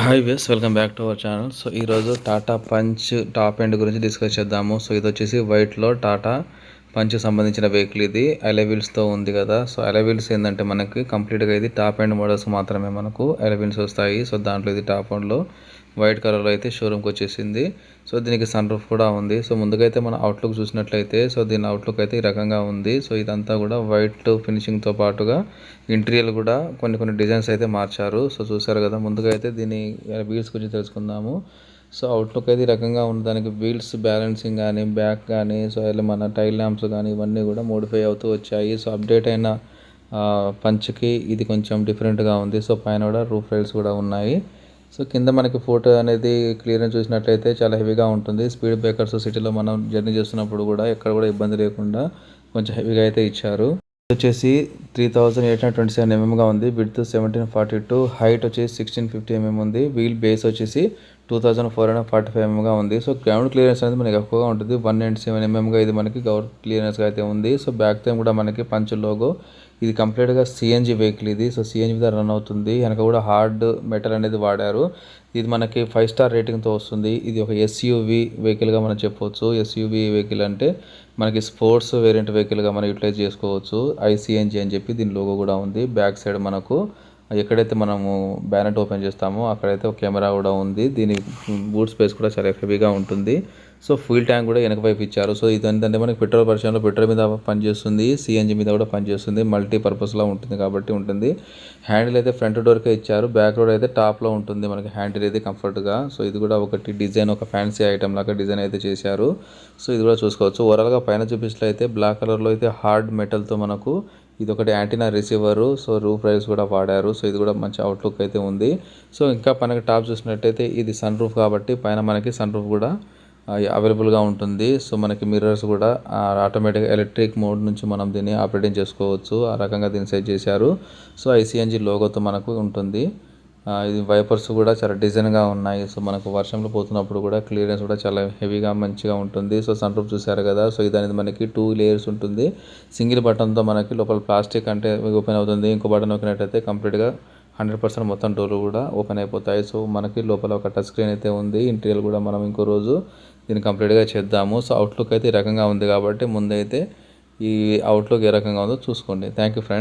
Hi views, welcome back to our channel. So ఈరోజు Tata punch top end గురించి discuss చేద్దాము. So ఇది వచ్చేసి వైట్లో టాటా పంచ్ సంబంధించిన వెహికల్. ఇది అలైవీల్స్తో ఉంది కదా. సో అలైవీల్స్ ఏంటంటే మనకి కంప్లీట్గా ఇది టాప్ ఎండ్ మోడల్స్ మాత్రమే మనకు అలైవీల్స్ వస్తాయి. సో దాంట్లో ఇది టాప్ ఎండ్లో వైట్ కలర్లో అయితే షోరూమ్కి వచ్చేసింది. సో దీనికి సన్ రూఫ్ కూడా ఉంది. సో ముందుకైతే మన అవుట్లుక్ చూసినట్లయితే సో దీని అవుట్లుక్ అయితే ఈ రకంగా ఉంది. సో ఇదంతా కూడా వైట్ ఫినిషింగ్తో పాటుగా ఇంటీరియర్ కూడా కొన్ని డిజైన్స్ అయితే మార్చారు. సో చూసారు కదా. ముందుగా అయితే దీని వీల్స్ గురించి తెలుసుకుందాము. సో అవుట్లుక్ అయితే ఈ రకంగా ఉంది. దానికి వీల్స్ బ్యాలెన్సింగ్ కానీ బ్యాక్ కానీ సో ఇలా మన టైల్ ల్యాంప్స్ కానీ ఇవన్నీ కూడా మోడిఫై అవుతూ వచ్చాయి. సో అప్డేట్ అయిన పంచ్కి ఇది కొంచెం డిఫరెంట్గా ఉంది. సో పైన కూడా రూఫ్ రైల్స్ కూడా ఉన్నాయి. సో కింద మనకి ఫోటో అనేది క్లియర్గా చూసినట్లయితే చాలా హెవీగా ఉంటుంది. స్పీడ్ బ్రేకర్స్ సిటీలో మనం జర్నీ చేస్తున్నప్పుడు కూడా ఎక్కడ కూడా ఇబ్బంది లేకుండా కొంచెం హెవీగా అయితే ఇచ్చారు. వచ్చేసి 3827 mm ఉంది. విడ్త్ 1742, హైట్ వచ్చేసి 1650 mm ఉంది. వీల్ బేస్ వచ్చేసి 2445 mm ఉంది. సో గ్రౌండ్ క్లియరెన్స్ అనేది మనకి ఎక్కువగా ఉంటుంది. 197 mm ఇది మనకి గ్రౌండ్ క్లియరెన్స్గా అయితే ఉంది. సో బ్యాక్ టైం కూడా మనకి పంచ్ లోగో. ఇది కంప్లీట్గా సిఎన్జి వెహికల్. ఇది సో సిఎన్జి మీద రన్ అవుతుంది. వెనక కూడా హార్డ్ మెటల్ అనేది వాడారు. ఇది మనకి 5 స్టార్ రేటింగ్తో వస్తుంది. ఇది ఒక ఎస్యూవి వెహికల్గా మనం చెప్పవచ్చు. ఎస్యూవి వెహికల్ అంటే మనకి స్పోర్ట్స్ వేరియంట్ వెహికల్గా మనం యూటిలైజ్ చేసుకోవచ్చు. ఐసిఎన్జి అని చెప్పి దీని లోగో కూడా ఉంది. బ్యాక్ సైడ్ మనకు ఎక్కడైతే మనము బ్యానెట్ ఓపెన్ చేస్తామో అక్కడైతే ఒక కెమెరా కూడా ఉంది. దీని బూట్ స్పేస్ కూడా చాలా హెవీగా ఉంటుంది. సో ఫ్యూల్ ట్యాంక్ కూడా వెనక వైపు ఇచ్చారు. సో ఇదంటే మనకి పెట్రోల్ వర్షన్లో పెట్రోల్ మీద పనిచేస్తుంది, సిఎన్జి మీద కూడా పనిచేస్తుంది. మల్టీపర్పస్లో ఉంటుంది కాబట్టి ఉంటుంది. హ్యాండిల్ అయితే ఫ్రంట్ డోర్కే ఇచ్చారు. బ్యాక్ డోర్ అయితే టాప్లో ఉంటుంది మనకి హ్యాండిల్ అయితే కంఫర్ట్గా. సో ఇది కూడా ఒకటి డిజైన్, ఒక ఫ్యాన్సీ ఐటమ్ లాగా డిజైన్ అయితే చేశారు. సో ఇది కూడా చూసుకోవచ్చు. ఓవరాల్గా పైన చూపించినట్లయితే బ్లాక్ కలర్లో అయితే హార్డ్ మెటల్తో మనకు ఇది ఒకటి antenna receiver. So roof rails కూడా వాడారు. సో ఇది కూడా మంచి అవుట్లుక్ అయితే ఉంది. సో ఇంకా మనకి టాప్ చూసినట్టయితే ఇది సన్ రూఫ్ కాబట్టి పైన మనకి సన్ రూఫ్ కూడా అవైలబుల్గా ఉంటుంది. సో మనకి మిర్రర్స్ కూడా ఆటోమేటిక్ ఎలక్ట్రిక్ మోడ్ నుంచి మనం దీన్ని ఆపరేటింగ్ చేసుకోవచ్చు. ఆ రకంగా దీన్ని సెట్ చేశారు. సో ఐసిఎన్జి లోగోతో మనకు ఉంటుంది. ఇది వైపర్స్ కూడా చాలా డిజైన్గా ఉన్నాయి. సో మనకు వర్షంలో పోతున్నప్పుడు కూడా క్లియరెన్స్ కూడా చాలా హెవీగా మంచిగా ఉంటుంది. సో సన్ రూఫ్ చూసారు కదా. సో ఇది అనేది మనకి 2 లేయర్స్ ఉంటుంది. సింగిల్ బటన్తో మనకి లోపల ప్లాస్టిక్ అంటే ఓపెన్ అవుతుంది. ఇంకో బటన్ నొక్కినట్టయితే కంప్లీట్గా 100% మొత్తం డోర్లు కూడా ఓపెన్ అయిపోతాయి. సో మనకి లోపల ఒక టచ్ స్క్రీన్ అయితే ఉంది. ఇంటీరియర్ కూడా మనం ఇంకో రోజు దీన్ని కంప్లీట్గా చేద్దాము. సో అవుట్లుక్ అయితే ఈ రకంగా ఉంది కాబట్టి ముందైతే ఈ అవుట్లుక్ ఏ రకంగా ఉందో చూసుకోండి. Thank you friends.